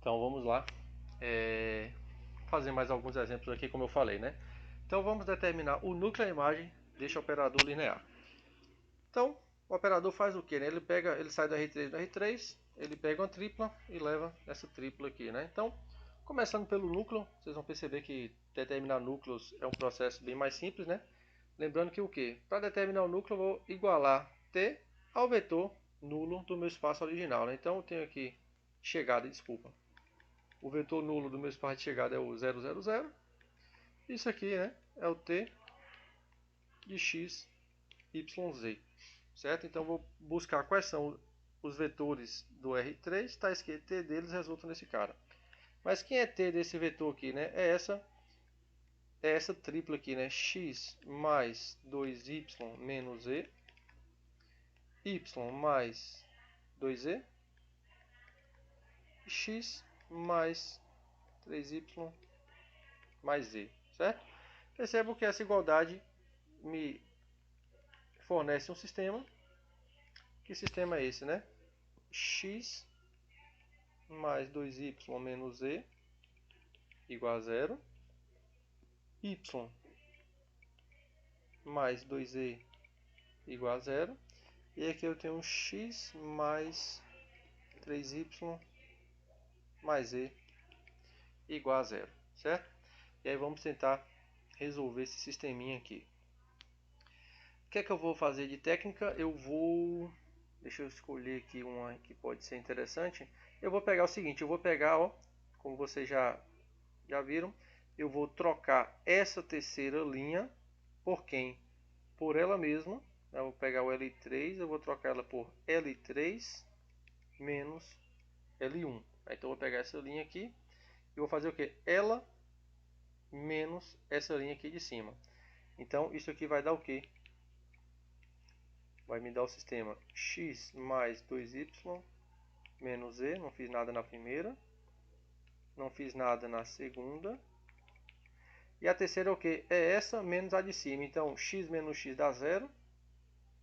Então vamos lá, fazer mais alguns exemplos aqui, como eu falei, né? Então vamos determinar o núcleo da imagem deste operador linear. Então o operador faz o que, né? Ele sai do R3 do R3, ele pega uma tripla e leva essa tripla aqui, né? Então, começando pelo núcleo, vocês vão perceber que determinar núcleos é um processo bem mais simples, né? Lembrando que o que? Para determinar o núcleo, eu vou igualar T ao vetor nulo do meu espaço original, né? Então eu tenho aqui chegada, desculpa. O vetor nulo do meu espaço de chegada é o 0, 0, 0. Isso aqui, né, é o T de x, y, z. Certo? Então vou buscar quais são os vetores do R3, tais que T deles resulta nesse cara. Mas quem é T desse vetor aqui, né? É essa tripla aqui, né? X mais 2y menos e, y mais 2e, x mais 3y mais z, certo? Percebo que essa igualdade me fornece um sistema. Que sistema é esse, né? X mais 2y menos e igual a 0. Y mais 2e igual a 0. E aqui eu tenho x mais 3y mais e igual a 0, certo? E aí vamos tentar resolver esse sisteminha aqui. O que é que eu vou fazer de técnica? Deixa eu escolher aqui uma que pode ser interessante. Eu vou pegar o seguinte, eu vou pegar, ó, como vocês já viram, eu vou trocar essa terceira linha por quem? Por ela mesma. Eu vou pegar o L3, eu vou trocar ela por L3 menos L1. Então eu vou pegar essa linha aqui e vou fazer o que? Ela menos essa linha aqui de cima. Então isso aqui vai dar o que? Vai me dar o sistema x mais 2y menos e. Não fiz nada na primeira. Não fiz nada na segunda. E a terceira é o que? É essa menos a de cima. Então x menos x dá 0.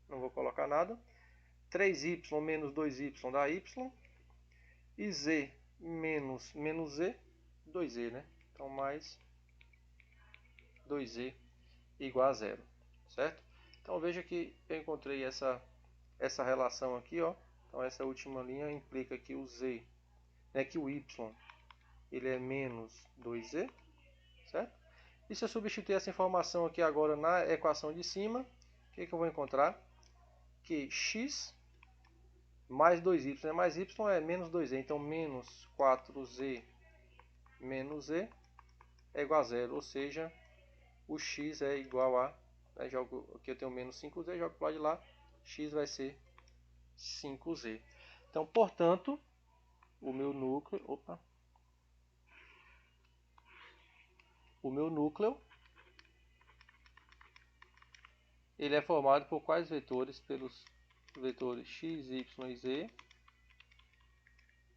Não vou colocar nada. 3y menos 2y dá y. E z menos z, 2z, né? Então mais 2z igual a 0. Certo? Então veja que eu encontrei essa relação aqui, ó. Então essa última linha implica que o z, né, que o y, ele é menos 2z, certo? E se eu substituir essa informação aqui agora na equação de cima, o que eu vou encontrar? Que x mais 2y, né? Mais y é menos 2z, então menos 4z menos e é igual a 0, ou seja, o x é igual a, né, aqui eu tenho menos 5z, jogo para o lado de lá, x vai ser 5z. Então, portanto, o meu núcleo, ele é formado por quais vetores? Pelos vetores x, y e z,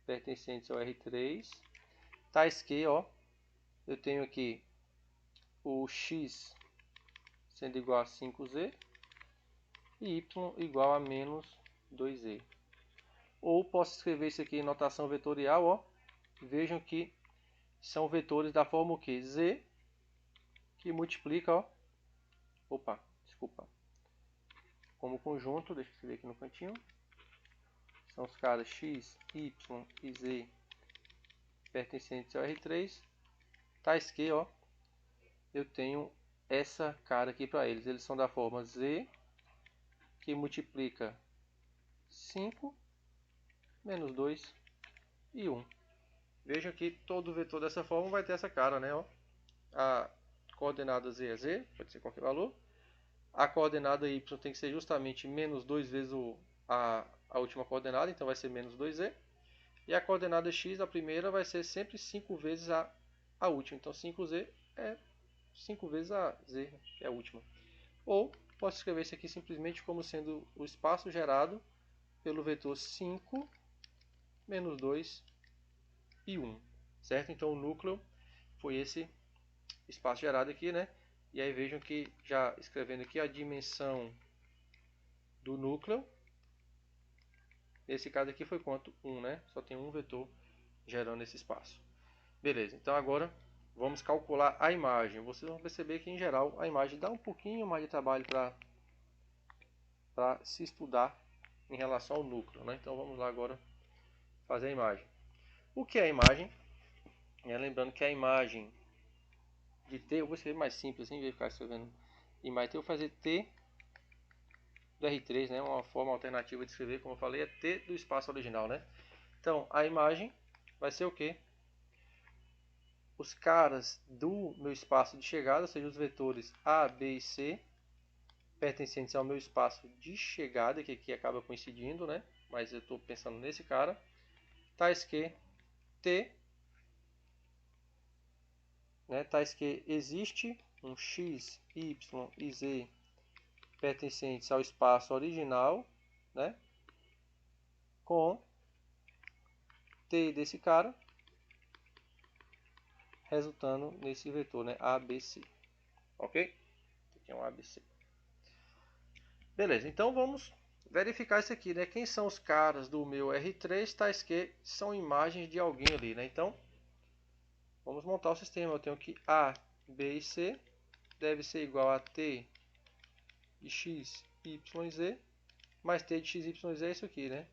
pertencentes ao R3, tais que, ó, eu tenho aqui o x sendo igual a 5z e y igual a menos 2z. Ou posso escrever isso aqui em notação vetorial, ó. Vejam que são vetores da forma o que? Z que multiplica, ó. Opa, desculpa. Como conjunto, deixa eu escrever aqui no cantinho. São os caras x, y e z pertencentes ao R3, tais que, ó, eu tenho essa cara aqui para eles. Eles são da forma z que multiplica 5 menos 2 e 1. Vejam que todo vetor dessa forma vai ter essa cara, né? Ó. A coordenada z é z, pode ser qualquer valor. A coordenada y tem que ser justamente menos 2 vezes a última coordenada, então vai ser menos 2z. E a coordenada x, a primeira, vai ser sempre 5 vezes a última. Então 5z é 5 vezes a z, que é a última. Ou posso escrever isso aqui simplesmente como sendo o espaço gerado pelo vetor 5, menos 2 e 1. Certo? Então o núcleo foi esse espaço gerado aqui, né? E aí vejam que, já escrevendo aqui, a dimensão do núcleo, nesse caso aqui foi quanto? 1, né? Só tem um vetor gerando esse espaço. Beleza, então agora vamos calcular a imagem. Vocês vão perceber que em geral a imagem dá um pouquinho mais de trabalho para se estudar em relação ao núcleo, né? Então vamos lá agora fazer a imagem. O que é a imagem? Lembrando que a imagem de T, eu vou escrever mais simples, em vez de ficar escrevendo imagem T, eu vou fazer T do R3, né? Uma forma alternativa de escrever, como eu falei, é T do espaço original, né? Então a imagem vai ser o quê? Os caras do meu espaço de chegada, ou seja, os vetores A, B e C, pertencentes ao meu espaço de chegada, que aqui acaba coincidindo, né? Mas eu estou pensando nesse cara, tais que T, né? Tais que existe um X, Y e Z pertencentes ao espaço original, né? Com T desse cara, resultando nesse vetor, né? ABC. Ok? Aqui é um ABC. Beleza, então vamos verificar isso aqui, né? Quem são os caras do meu R3, tais que são imagens de alguém ali, né? Então, vamos montar o sistema. Eu tenho que A, B e C deve ser igual a T de X, Y e Z, mais T de X, Y e Z é isso aqui, né?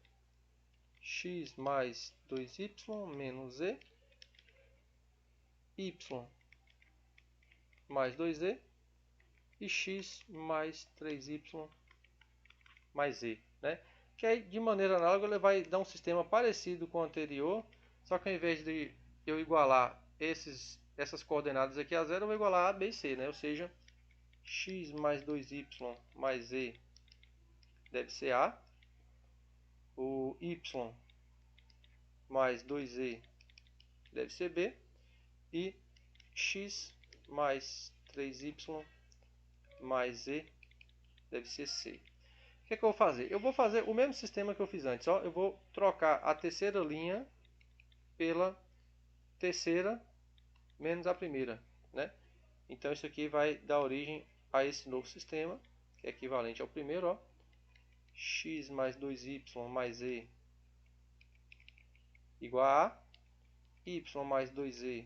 X mais 2Y menos Z, Y mais 2Z e X mais 3Y mais Z, né? Que aí, de maneira análoga, ele vai dar um sistema parecido com o anterior, só que ao invés de eu igualar essas coordenadas aqui a zero, eu vou igualar a, B e C, né? Ou seja, x mais 2y mais z deve ser a, o y mais 2z deve ser b, e x mais 3y mais z deve ser c. O que é que eu vou fazer? Eu vou fazer o mesmo sistema que eu fiz antes. Ó. Eu vou trocar a terceira linha pela terceira menos a primeira, né? Então isso aqui vai dar origem a esse novo sistema, que é equivalente ao primeiro, ó. X mais 2y mais z igual a y mais 2z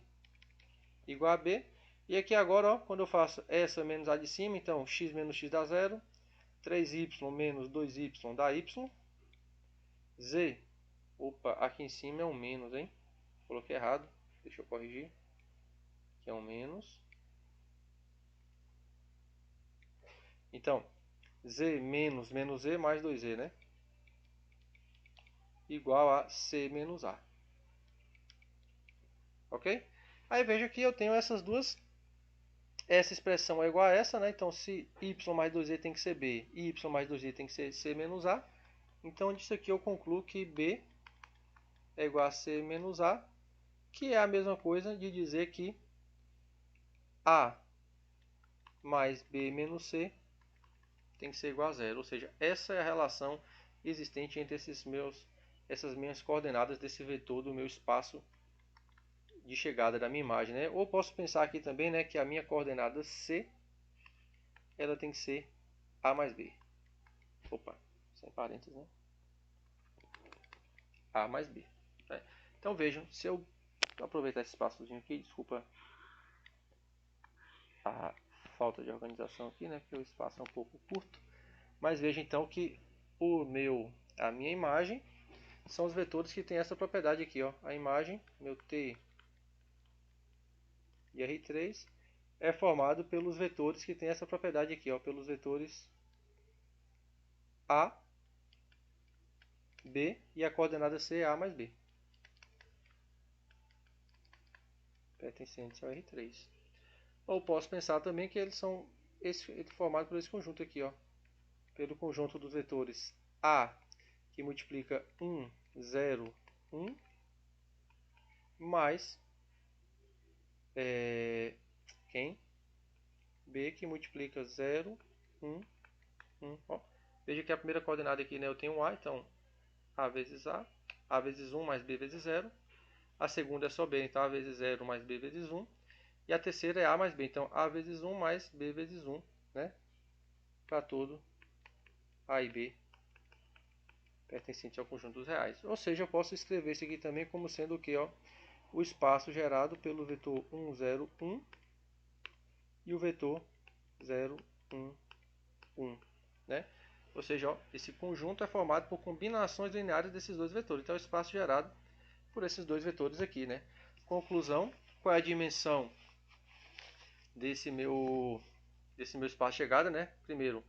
igual a b. E aqui agora, ó, quando eu faço essa menos a de cima, então x menos x dá zero, 3y menos 2y dá y, z, opa, aqui em cima é um menos, hein? Coloquei errado, deixa eu corrigir, aqui é um menos. Então, z menos menos z mais 2z, né? Igual a c menos a. Ok? Aí veja que eu tenho essas duas. Essa expressão é igual a essa, né? Então, se y mais 2z tem que ser b e y mais 2z tem que ser c menos a, então disso aqui eu concluo que b é igual a c menos a, que é a mesma coisa de dizer que a mais b menos c tem que ser igual a zero. Ou seja, essa é a relação existente entre essas minhas coordenadas desse vetor do meu espaço de chegada da minha imagem, né? Ou posso pensar aqui também, né, que a minha coordenada C ela tem que ser A mais B. Opa, sem parênteses, né? A mais B. Né? Então vejam, se eu aproveitar esse espaçozinho aqui, desculpa a falta de organização aqui, né? Porque o espaço é um pouco curto. Mas veja então que a minha imagem são os vetores que têm essa propriedade aqui, ó. A imagem, meu T de R3 é formado pelos vetores que têm essa propriedade aqui, ó, pelos vetores A, B e a coordenada C é A mais B. Pertencentes ao R3. Ou posso pensar também que eles são formados por esse conjunto aqui, ó, pelo conjunto dos vetores A, que multiplica 1, 0, 1, mais quem? B, que multiplica 0, 1, 1. Ó. Veja que a primeira coordenada aqui, né, eu tenho A, então A vezes 1 mais B vezes 0. A segunda é só B, então A vezes 0 mais B vezes 1. E a terceira é A mais B, então A vezes 1 mais B vezes 1, né? Para todo A e B pertencente ao conjunto dos reais. Ou seja, eu posso escrever isso aqui também como sendo o que, ó, o espaço gerado pelo vetor 1, 0, 1 e o vetor 0, 1, 1, né? Ou seja, ó, esse conjunto é formado por combinações lineares desses dois vetores. Então, é o espaço gerado por esses dois vetores aqui, né? Conclusão, qual é a dimensão desse meu espaço chegada, né? Primeiro,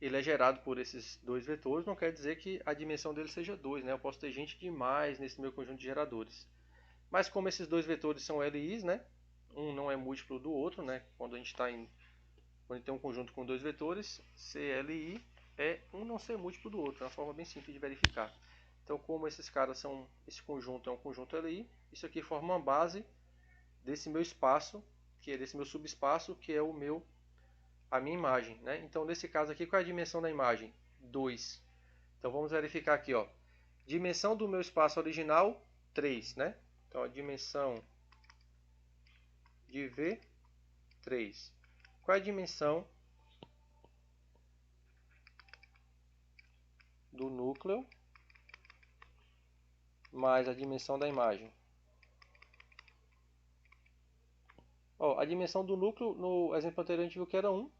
ele é gerado por esses dois vetores, não quer dizer que a dimensão dele seja 2, né? Eu posso ter gente demais nesse meu conjunto de geradores. Mas como esses dois vetores são LIs, né? Um não é múltiplo do outro, né? Quando a gente tem um conjunto com dois vetores, CLI é um não ser múltiplo do outro. É uma forma bem simples de verificar. Então, como esses caras são, esse conjunto é um conjunto LI, isso aqui forma uma base desse meu espaço, que é desse meu subespaço, que é a minha imagem, né? Então, nesse caso aqui, qual é a dimensão da imagem? 2. Então, vamos verificar aqui, ó. Dimensão do meu espaço original, 3, né? Então, a dimensão de V, 3. Qual é a dimensão do núcleo mais a dimensão da imagem? Ó, a dimensão do núcleo, no exemplo anterior, a gente viu que era 1.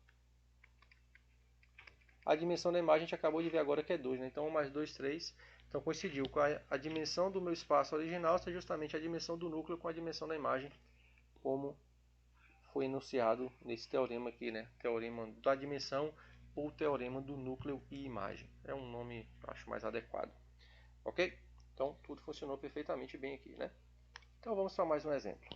A dimensão da imagem a gente acabou de ver agora que é 2, né? Então 1 mais 2, 3. Então coincidiu com a dimensão do meu espaço original, ser justamente a dimensão do núcleo com a dimensão da imagem, como foi enunciado nesse teorema aqui, né? Teorema da dimensão ou teorema do núcleo e imagem. É um nome, eu acho, mais adequado. Ok? Então tudo funcionou perfeitamente bem aqui, né? Então vamos para mais um exemplo.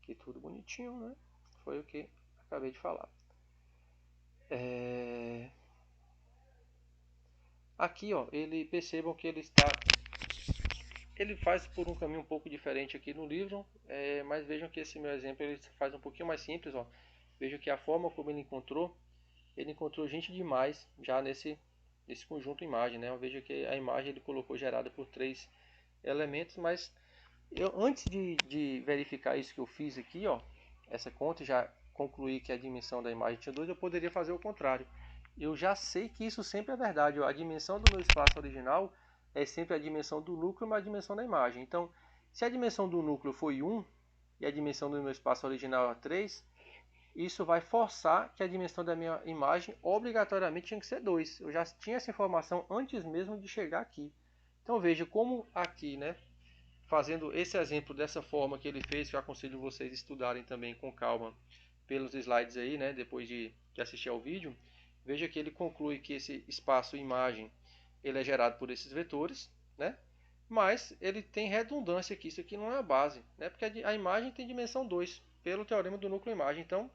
Aqui tudo bonitinho, né? Foi o que acabei de falar. Aqui, ó, percebam que ele faz por um caminho um pouco diferente aqui no livro, mas vejam que esse meu exemplo ele faz um pouquinho mais simples, ó. Vejam que a forma como ele encontrou gente demais já nesse conjunto imagem, né? Veja que a imagem ele colocou gerada por 3 elementos, mas antes de verificar isso que eu fiz aqui, ó, essa conta, já concluí que a dimensão da imagem tinha 2, eu poderia fazer o contrário. Eu já sei que isso sempre é verdade, ó. A dimensão do meu espaço original é sempre a dimensão do núcleo mais a dimensão da imagem. Então, se a dimensão do núcleo foi 1 e a dimensão do meu espaço original é 3, isso vai forçar que a dimensão da minha imagem obrigatoriamente tinha que ser 2. Eu já tinha essa informação antes mesmo de chegar aqui. Então veja como aqui, né, fazendo esse exemplo dessa forma que ele fez, que eu aconselho vocês estudarem também com calma pelos slides aí, né, depois de assistir ao vídeo, veja que ele conclui que esse espaço imagem ele é gerado por esses vetores, né? Mas ele tem redundância aqui, isso aqui não é a base, né? Porque a imagem tem dimensão 2, pelo teorema do núcleo imagem. Então,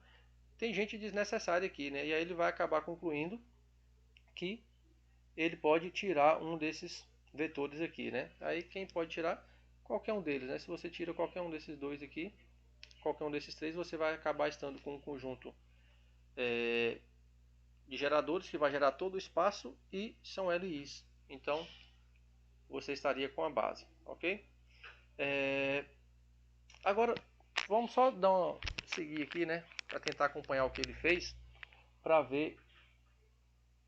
tem gente desnecessária aqui, né? E aí ele vai acabar concluindo que ele pode tirar um desses vetores aqui, né? Aí quem pode tirar? Qualquer um deles, né? Se você tira qualquer um desses dois aqui, qualquer um desses três, você vai acabar estando com um conjunto de geradores que vai gerar todo o espaço e são LIs. Então, você estaria com a base, ok? Agora, vamos só seguir aqui, né? Para tentar acompanhar o que ele fez, para ver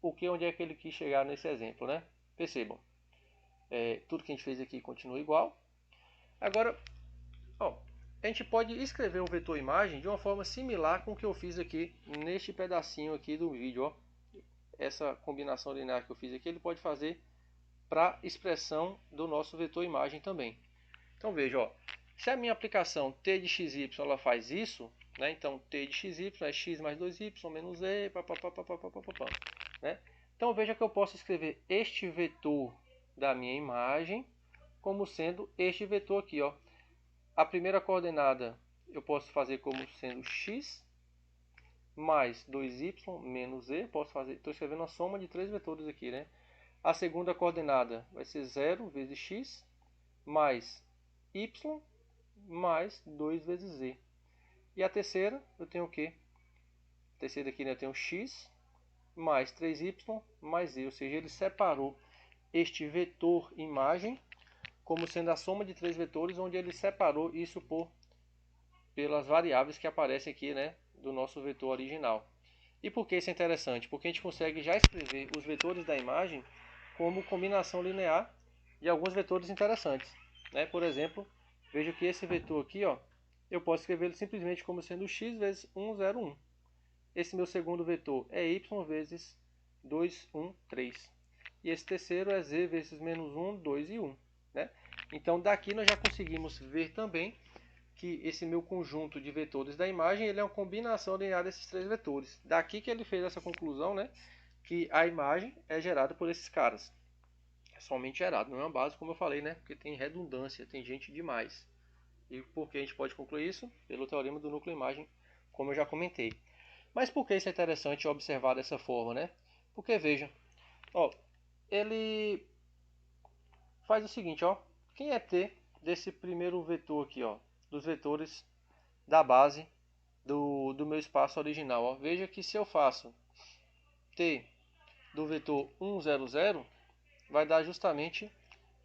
onde é que ele quis chegar nesse exemplo, né? Percebam, tudo que a gente fez aqui continua igual. Agora, ó, a gente pode escrever o vetor imagem de uma forma similar com o que eu fiz aqui neste pedacinho aqui do vídeo, ó. Essa combinação linear que eu fiz aqui, ele pode fazer para expressão do nosso vetor imagem também. Então veja, ó, se a minha aplicação t de xy ela faz isso, né? Então t de xy é x mais 2y menos e, né? Então veja que eu posso escrever este vetor da minha imagem como sendo este vetor aqui, ó. A primeira coordenada eu posso fazer como sendo x mais 2y menos e. Estou escrevendo a soma de 3 vetores aqui, né? A segunda coordenada vai ser 0 vezes x mais y mais 2 vezes z. E a terceira, eu tenho o quê? A terceira aqui, né, eu tenho x mais 3y mais z. Ou seja, ele separou este vetor imagem como sendo a soma de 3 vetores, onde ele separou isso pelas variáveis que aparecem aqui, né, do nosso vetor original. E por que isso é interessante? Porque a gente consegue já escrever os vetores da imagem como combinação linear de alguns vetores interessantes, né? Por exemplo, veja que esse vetor aqui, ó, eu posso escrevê-lo simplesmente como sendo x vezes 1, 0, 1. Esse meu segundo vetor é y vezes 2, 1, 3. E esse terceiro é z vezes menos 1, 2 e 1. Né? Então daqui nós já conseguimos ver também que esse meu conjunto de vetores da imagem ele é uma combinação linear desses três vetores. Daqui que ele fez essa conclusão, né, que a imagem é gerada por esses caras. É somente gerado, não é uma base, como eu falei, né, porque tem redundância, tem gente demais. E por que a gente pode concluir isso? Pelo teorema do núcleo-imagem, como eu já comentei. Mas por que isso é interessante observar dessa forma, né? Porque veja, ó, ele faz o seguinte, ó, quem é T desse primeiro vetor aqui, ó, dos vetores da base do meu espaço original, ó. Veja que se eu faço T do vetor 1, 0, 0, vai dar justamente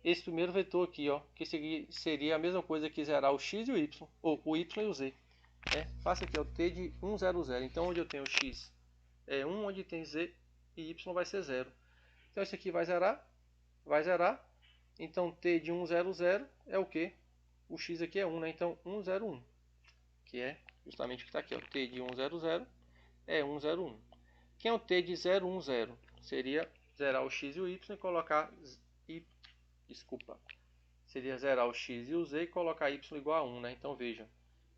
esse primeiro vetor aqui, ó, que seria a mesma coisa que zerar o x e o y, ou o y e o z. Faça aqui, ó, T de 1, 0, 0. Então, onde eu tenho x é 1, onde tem z e y vai ser 0. Então, isso aqui vai zerar, vai zerar. Então, T de 1, 0, 0 é o que? O x aqui é 1, né? Então, 1, 0, 1, que é justamente o que está aqui, ó, T de 1, 0, 0 é 1, 0, 1. Quem é o T de 0, 1, 0? Seria zerar o x e o y e colocar seria zerar o x e o z e colocar y igual a 1, né? Então veja,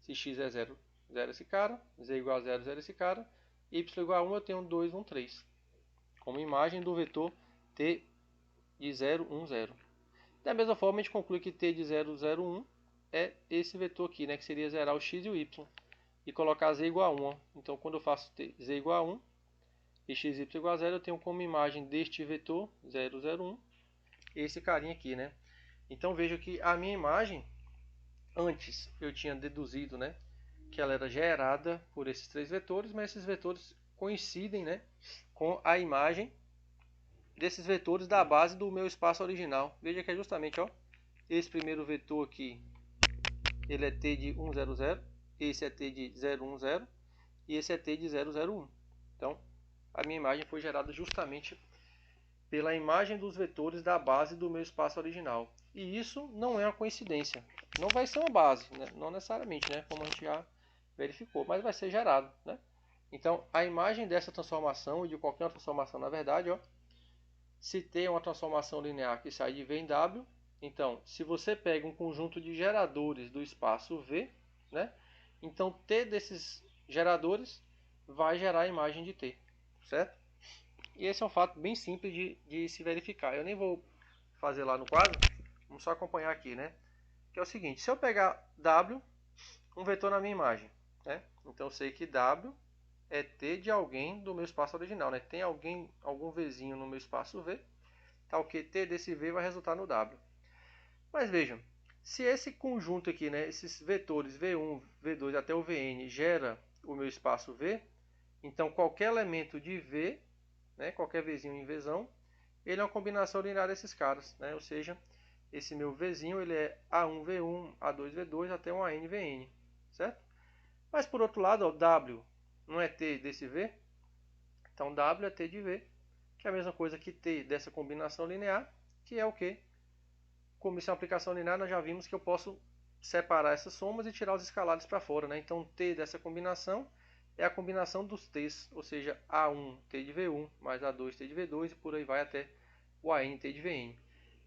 se x é 0, 0 esse cara, z igual a 0, 0 esse cara, y igual a 1 eu tenho 2, 1, 3. Como imagem do vetor t de 0, 1, 0. Da mesma forma, a gente conclui que t de 0, 0, 1 é esse vetor aqui, né? Que seria zerar o x e o y e colocar z igual a 1. Ó. Então, quando eu faço z igual a 1 e x y igual a 0, eu tenho como imagem deste vetor 0, 0, 1 esse carinha aqui, né? Então, veja que a minha imagem, antes eu tinha deduzido, né, que ela era gerada por esses três vetores, mas esses vetores coincidem, né, com a imagem desses vetores da base do meu espaço original. Veja que é justamente, ó, esse primeiro vetor aqui, ele é t de 1, 0, 0, esse é t de 0, 1, 0 e esse é t de 0, 0, 1. Então, a minha imagem foi gerada justamente pela imagem dos vetores da base do meu espaço original. E isso não é uma coincidência. Não vai ser uma base, né? Não necessariamente, né? Como a gente já verificou, mas vai ser gerado, né? Então, a imagem dessa transformação e de qualquer transformação, na verdade, ó, se tem uma transformação linear que sai de V em W, então, se você pega um conjunto de geradores do espaço V, né? Então, T desses geradores vai gerar a imagem de T, certo? E esse é um fato bem simples de se verificar. Eu nem vou fazer lá no quadro, vamos só acompanhar aqui, né? Que é o seguinte, se eu pegar W, um vetor na minha imagem, né? Então eu sei que W é T de alguém do meu espaço original, né? Tem algum Vzinho no meu espaço V, tal que T desse V vai resultar no W. Mas vejam, se esse conjunto aqui, né, esses vetores V1, V2 até o Vn gera o meu espaço V, então qualquer elemento de V, né, qualquer Vzinho em Vzão, ele é uma combinação linear desses caras, né? Ou seja, esse meu Vzinho ele é A1V1, A2V2 até um ANVN, certo? Mas por outro lado, ó, W não é T desse V, então W é T de V, que é a mesma coisa que T dessa combinação linear, que é o que? Como isso é uma aplicação linear, nós já vimos que eu posso separar essas somas e tirar os escalares para fora, né? Então T dessa combinação é a combinação dos T's, ou seja, A1 T de V1 mais A2 T de V2 e por aí vai até o AN T de Vn.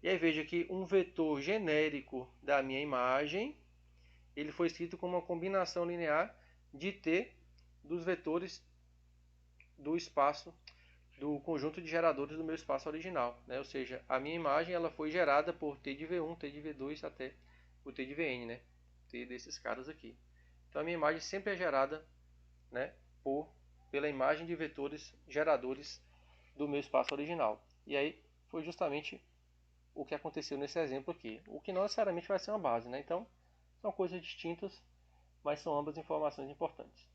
E aí veja que um vetor genérico da minha imagem, ele foi escrito como uma combinação linear de T dos vetores do espaço, do conjunto de geradores do meu espaço original. Né? Ou seja, a minha imagem ela foi gerada por T de V1, T de V2 até o T de Vn, né? T desses caras aqui. Então a minha imagem sempre é gerada, né, pela imagem de vetores geradores do meu espaço original. E aí foi justamente o que aconteceu nesse exemplo aqui. O que não necessariamente vai ser uma base, né? Então são coisas distintas, mas são ambas informações importantes.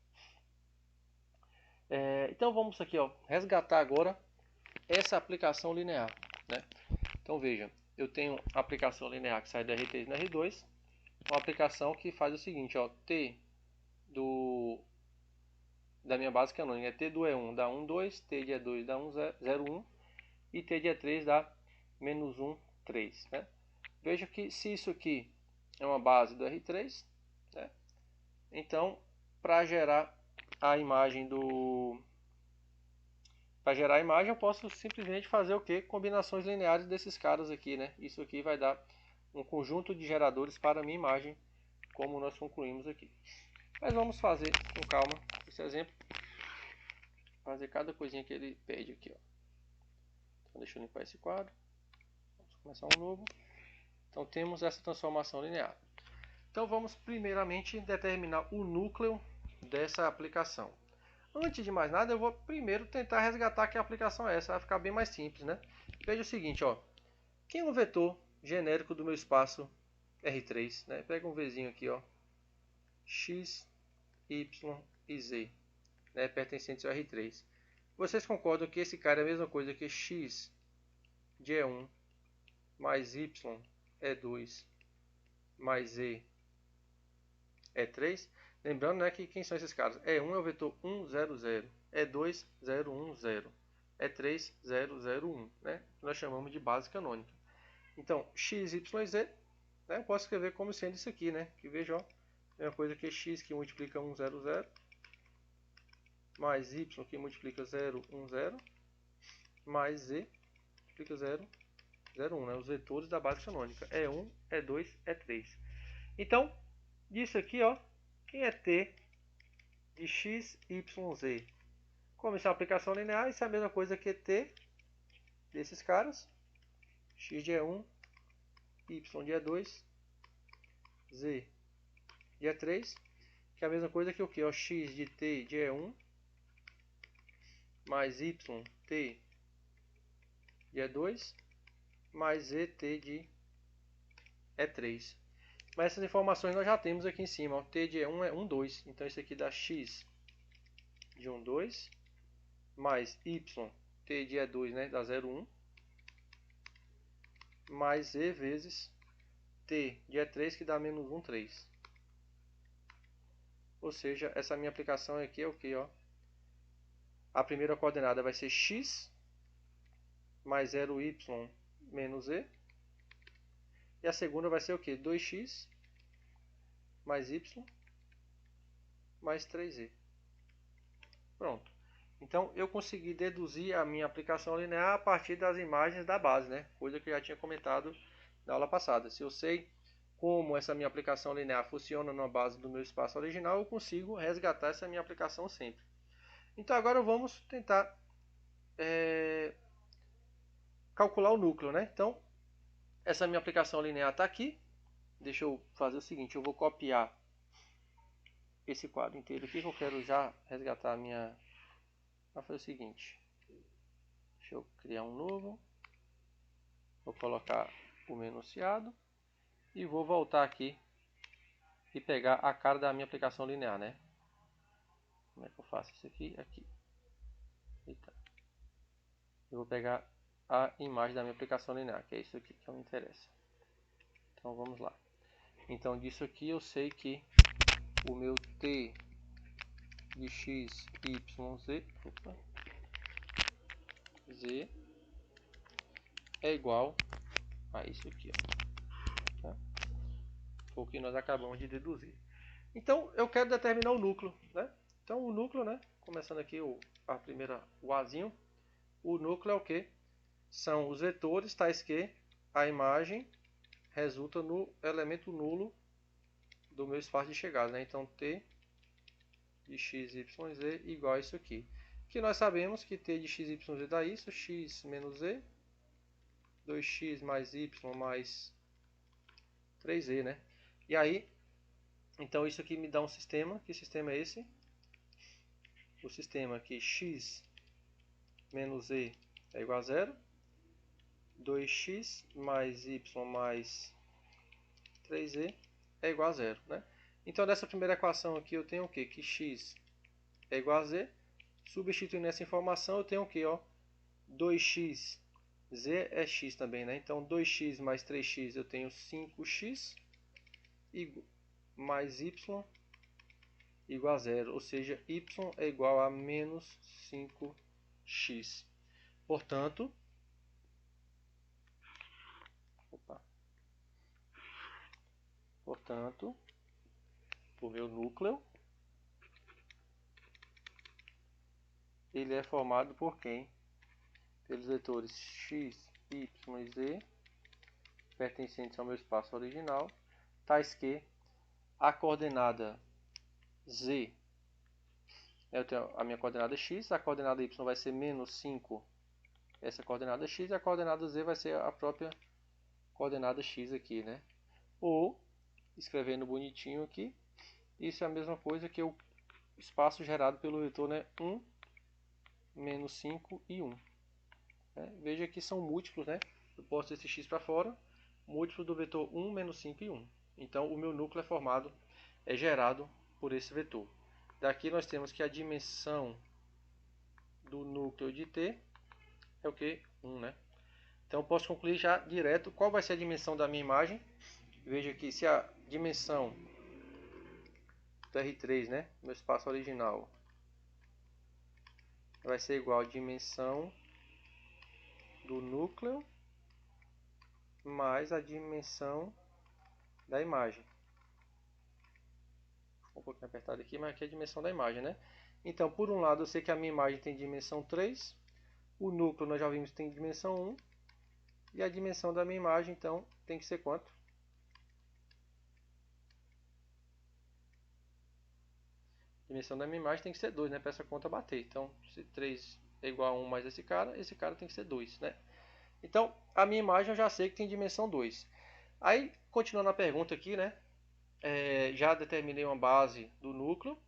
Então vamos aqui, ó, resgatar agora essa aplicação linear, né? Então veja, eu tenho a aplicação linear que sai da R3 na R2, uma aplicação que faz o seguinte, ó, T da minha base canônica. T do E1 dá 1, 2, T de E2 dá 1, 0, 1 e T de E3 dá menos 1, 3. Né? Veja que se isso aqui é uma base do R3, né? Então para gerar a imagem eu posso simplesmente fazer o que? Combinações lineares desses caras aqui, né? Isso aqui vai dar um conjunto de geradores para a minha imagem, como nós concluímos aqui. Mas vamos fazer com calma esse exemplo. Fazer cada coisinha que ele pede aqui, ó. Então deixa eu limpar esse quadro. Vamos começar um novo. Então temos essa transformação linear. Então vamos primeiramente determinar o núcleo dessa aplicação. Antes de mais nada, eu vou primeiro tentar resgatar que aplicação é essa. Vai ficar bem mais simples, né? Veja o seguinte, ó. Quem é um vetor genérico do meu espaço R3, né? Pega um Vzinho aqui, ó. X, Y e Z, né? Pertencentes ao R3. Vocês concordam que esse cara é a mesma coisa que X de E1 mais Y E2 mais Z E3? Lembrando, né, que quem são esses caras? E1 é o vetor 1, 0, 0. E2, 0, 1, 0. E3, 0, 0, 1. Né? Nós chamamos de base canônica. Então, x, y e z, né, eu posso escrever como sendo isso aqui, né? Que veja, ó, é uma coisa que x que multiplica 1, 0, 0, mais y que multiplica 0, 1, 0, mais z multiplica 0, 0, 1, né? Os vetores da base canônica. E1, E2, E3. Então, disso aqui, ó, quem é t de x, y, z? Como isso é uma aplicação linear, isso é a mesma coisa que t desses caras. X de E1, Y de E2, Z de E3, que é a mesma coisa que o que? X de T de E1, mais Y T de E2, mais ZT de E3. Mas essas informações nós já temos aqui em cima. Ó. T de E1 é 1, 2. Então isso aqui dá X de 1, 2, mais Y T de E2, né, dá 0, 1, mais Z vezes T de E3, que dá menos 1, 3. Ou seja, essa minha aplicação aqui é o que? Ó? A primeira coordenada vai ser X mais 0y menos z. E a segunda vai ser o que? 2x mais y mais 3z. Pronto. Então eu consegui deduzir a minha aplicação linear a partir das imagens da base, né? Coisa que eu já tinha comentado na aula passada. Se eu sei como essa minha aplicação linear funciona na base do meu espaço original, eu consigo resgatar essa minha aplicação sempre. Então agora vamos tentar calcular o núcleo, né? Então essa minha aplicação linear está aqui. Deixa eu fazer o seguinte, eu vou copiar esse quadro inteiro aqui que eu quero já resgatar a minha... Vou fazer o seguinte, deixa eu criar um novo, vou colocar o meu enunciado e vou voltar aqui e pegar a cara da minha aplicação linear, né? Como é que eu faço isso aqui? Aqui. Eita. Eu vou pegar a imagem da minha aplicação linear, que é isso aqui que me interessa. Então vamos lá. Então disso aqui eu sei que o meu t de x, y, z, z é igual a isso aqui, ó. Tá? Foi o que nós acabamos de deduzir. Então eu quero determinar o núcleo, né? Então o núcleo, né? Começando aqui o Azinho, o núcleo é o que? São os vetores tais que a imagem resulta no elemento nulo do meu espaço de chegada, né? Então t de x, y, z igual a isso aqui. Que nós sabemos que t de x, y, z dá isso, x menos z, 2x mais y mais 3z, né? E aí, então isso aqui me dá um sistema. Que sistema é esse? O sistema que x menos z é igual a 0, 2x mais y mais 3z é igual a 0, né? Então, nessa primeira equação aqui eu tenho o quê? Que x é igual a z. Substituindo essa informação, eu tenho o quê? Ó? 2x, z é x também, né? Então, 2x mais 3x eu tenho 5x mais y igual a zero, ou seja, y é igual a menos 5x. Portanto, o meu núcleo ele é formado por quem? Pelos vetores x, y e z pertencentes ao meu espaço original, tais que a coordenada z, eu tenho a minha coordenada x, a coordenada y vai ser menos 5, essa coordenada x, e a coordenada z vai ser a própria coordenada x aqui, né? Ou, escrevendo bonitinho aqui, isso é a mesma coisa que o espaço gerado pelo vetor, né? 1, menos 5 e 1. Veja que são múltiplos, né? Eu posso ter esse x para fora, múltiplo do vetor 1, menos 5 e 1. Então, o meu núcleo é formado, é gerado por esse vetor. Daqui nós temos que a dimensão do núcleo de T é o que? 1, né? Então, eu posso concluir já direto qual vai ser a dimensão da minha imagem. Veja que se a dimensão do R3, né, meu espaço original, vai ser igual à dimensão do núcleo mais a dimensão da imagem. Um pouquinho apertado aqui, mas aqui é a dimensão da imagem, né? Então, por um lado, eu sei que a minha imagem tem dimensão 3, o núcleo nós já vimos que tem dimensão 1, e a dimensão da minha imagem, então, tem que ser quanto? A dimensão da minha imagem tem que ser 2, né? Para essa conta bater. Então, se 3 é igual a 1 mais esse cara tem que ser 2, né? Então, a minha imagem eu já sei que tem dimensão 2. Aí, continuando a pergunta aqui, né? Já determinei uma base do núcleo.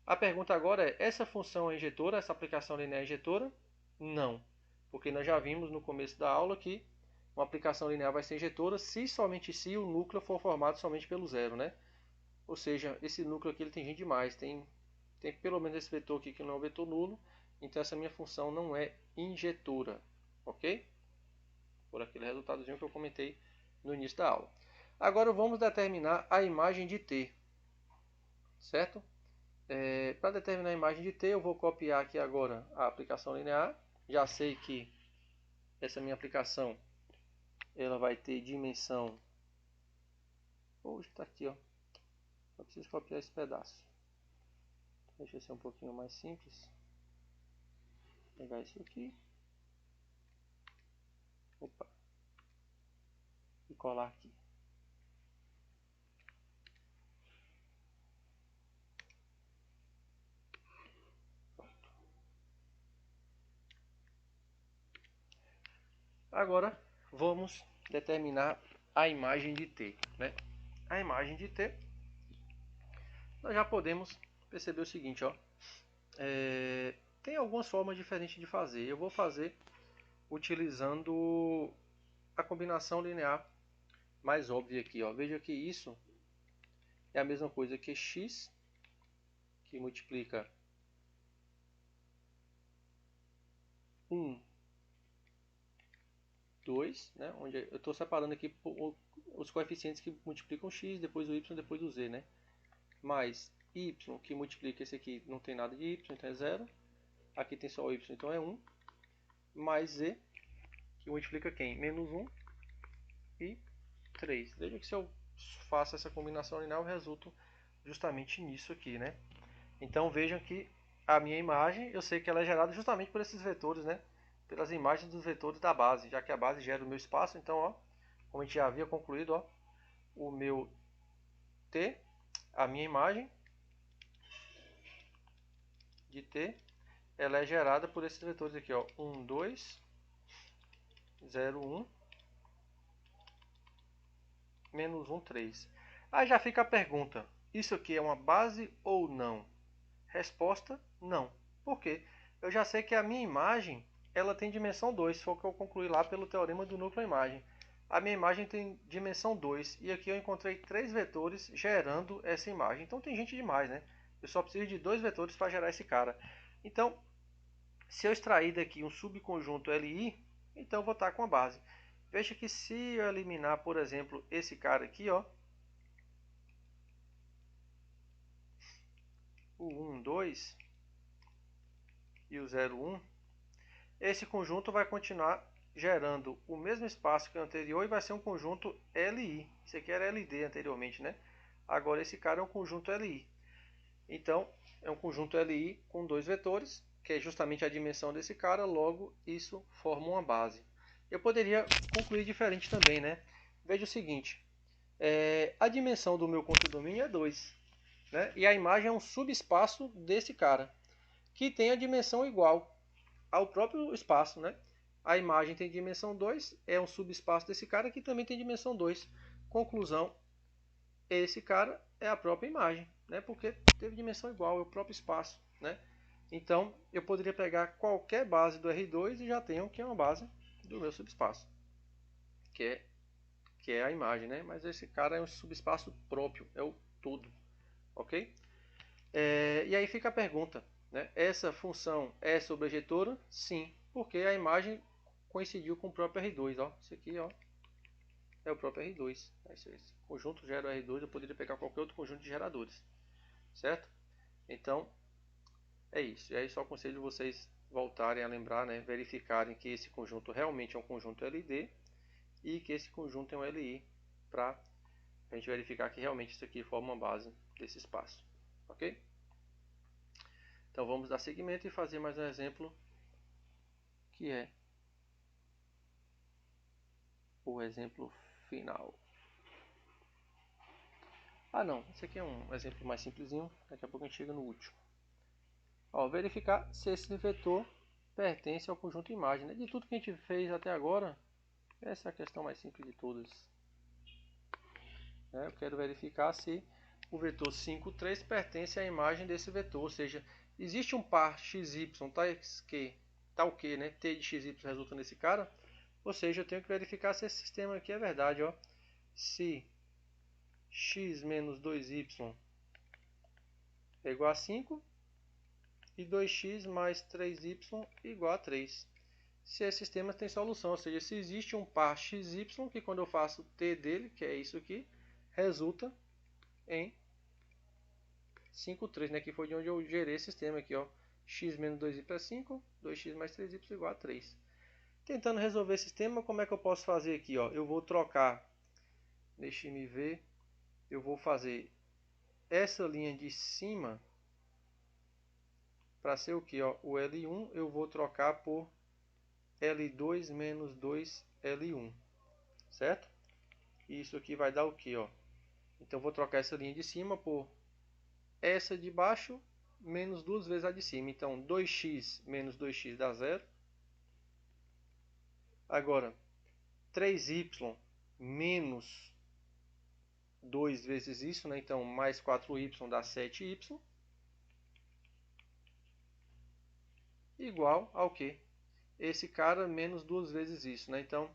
A pergunta agora é, essa função é injetora, essa aplicação linear é injetora? Não, porque nós já vimos no começo da aula que uma aplicação linear vai ser injetora se somente se o núcleo for formado somente pelo zero, né? Ou seja, esse núcleo aqui ele tem gente demais, tem pelo menos esse vetor aqui que não é um vetor nulo, então essa minha função não é injetora, ok? Por aquele resultadozinho que eu comentei no início da aula. Agora vamos determinar a imagem de T, certo? Para determinar a imagem de T, eu vou copiar aqui agora a aplicação linear. Já sei que essa minha aplicação ela vai ter dimensão. Hoje está aqui, ó. Só preciso copiar esse pedaço. Deixa eu ser um pouquinho mais simples. Vou pegar isso aqui. Opa. E colar aqui. Agora vamos determinar a imagem de T, né? A imagem de T, nós já podemos perceber o seguinte, ó. Tem algumas formas diferentes de fazer. Eu vou fazer utilizando a combinação linear mais óbvia aqui, ó. Veja que isso é a mesma coisa que x, que multiplica 1, 2, né? Onde eu estou separando aqui os coeficientes que multiplicam x, depois o y, depois o z, né? Mais y, que multiplica esse aqui, não tem nada de y, então é 0. Aqui tem só o y, então é 1. Mais z, que multiplica quem? Menos 1 e 3. Veja que se eu faço essa combinação linear, eu resulto justamente nisso aqui, né? Então vejam que a minha imagem, eu sei que ela é gerada justamente por esses vetores, né? Pelas imagens dos vetores da base, já que a base gera o meu espaço. Então, ó, como a gente já havia concluído, ó, o meu T, a minha imagem de T, ela é gerada por esses vetores aqui, ó, 1, 2, 0, 1, menos 1, 3. Aí já fica a pergunta, isso aqui é uma base ou não? Resposta, não. Por quê? Eu já sei que a minha imagem ela tem dimensão 2, foi o que eu concluí lá pelo teorema do núcleo imagem. A minha imagem tem dimensão 2 e aqui eu encontrei 3 vetores gerando essa imagem. Então tem gente demais, né? Eu só preciso de 2 vetores para gerar esse cara. Então, se eu extrair daqui um subconjunto LI, então eu vou estar com a base. Veja que se eu eliminar, por exemplo, esse cara aqui, ó, o 1, 2 e o 0, 1, esse conjunto vai continuar gerando o mesmo espaço que o anterior e vai ser um conjunto LI. Esse aqui era LD anteriormente, né? Agora esse cara é um conjunto LI. Então, é um conjunto LI com dois vetores, que é justamente a dimensão desse cara, logo isso forma uma base. Eu poderia concluir diferente também, né? Veja o seguinte, a dimensão do meu condomínio é 2, né? E a imagem é um subespaço desse cara, que tem a dimensão igual ao próprio espaço, né? A imagem tem dimensão 2, é um subespaço desse cara que também tem dimensão 2. Conclusão, esse cara é a própria imagem, né? Porque teve dimensão igual, é o próprio espaço, né? Então, eu poderia pegar qualquer base do R2 e já tenho que é uma base do meu subespaço, que é a imagem, né? Mas esse cara é um subespaço próprio, é o todo, ok? E aí fica a pergunta, né? Essa função é sobrejetora? Sim, porque a imagem coincidiu com o próprio R2, ó. Isso aqui, ó, é o próprio R2. Esse conjunto gera o R2, eu poderia pegar qualquer outro conjunto de geradores, certo? Então, é isso. E aí só aconselho vocês voltarem a lembrar, né? Verificarem que esse conjunto realmente é um conjunto LD e que esse conjunto é um LI, para a gente verificar que realmente isso aqui forma uma base desse espaço, ok? Então vamos dar seguimento e fazer mais um exemplo, que é o exemplo final. Ah não, esse aqui é um exemplo mais simplesinho, daqui a pouco a gente chega no último. Ó, verificar se esse vetor pertence ao conjunto imagem, né? De tudo que a gente fez até agora, essa é a questão mais simples de todas. Eu quero verificar se o vetor 5, 3 pertence à imagem desse vetor, ou seja, existe um par xy, tal que, né? T de xy resulta nesse cara, ou seja, eu tenho que verificar se esse sistema aqui é verdade, ó. Se x menos 2y é igual a 5 e 2x mais 3y igual a 3. Se esse sistema tem solução, ou seja, se existe um par xy que quando eu faço t dele, que é isso aqui, resulta em 5, 3, né, que foi de onde eu gerei esse sistema aqui, ó. X menos 2y é 5, 2x mais 3y igual a 3. Tentando resolver esse sistema, como é que eu posso fazer aqui, ó? Eu vou trocar, deixe-me ver, eu vou fazer essa linha de cima para ser o que, ó? O L1 eu vou trocar por L2 menos 2L1, certo? E isso aqui vai dar o que, ó? Então eu vou trocar essa linha de cima por essa de baixo menos duas vezes a de cima. Então 2x menos 2x dá 0. Agora 3y menos 2 vezes isso, né? Então mais 4y dá 7y. Igual ao que? Esse cara menos duas vezes isso, né? Então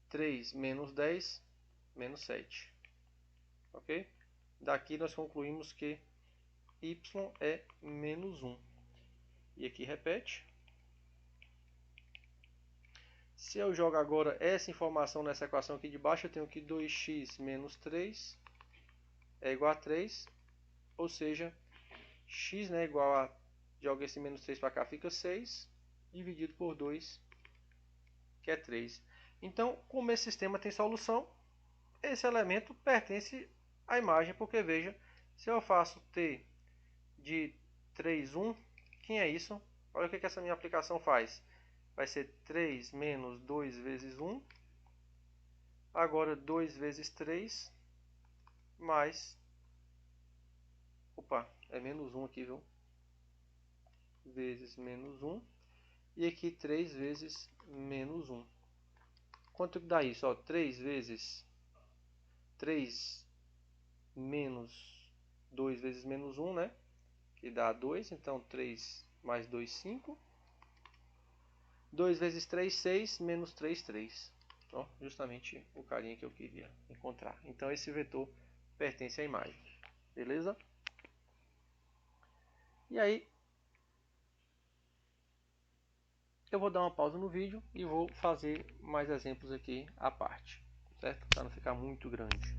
3 menos 10 menos 7. Ok? Daqui nós concluímos que y é menos 1. E aqui repete. Se eu jogo agora essa informação nessa equação aqui de baixo, eu tenho que 2x menos 3 é igual a 3. Ou seja, x, né, igual a... Joga esse menos 3 para cá, fica 6. Dividido por 2, que é 3. Então, como esse sistema tem solução, esse elemento pertence à imagem. Porque, veja, se eu faço t de 3, 1, quem é isso? Olha o que essa minha aplicação faz. Vai ser 3 menos 2 vezes 1. Agora 2 vezes 3 mais... Opa, é menos 1 aqui, viu? Vezes menos 1. E aqui 3 vezes menos 1. Quanto que dá isso? Ó, 3 vezes 3 menos 2 vezes menos 1, né? Que dá 2. Então 3 mais 2, 5. 2 vezes 3, 6. Menos 3, 3. Ó, justamente o carinha que eu queria encontrar. Então esse vetor pertence à imagem. Beleza? E aí, eu vou dar uma pausa no vídeo e vou fazer mais exemplos aqui à parte, certo? Para não ficar muito grande.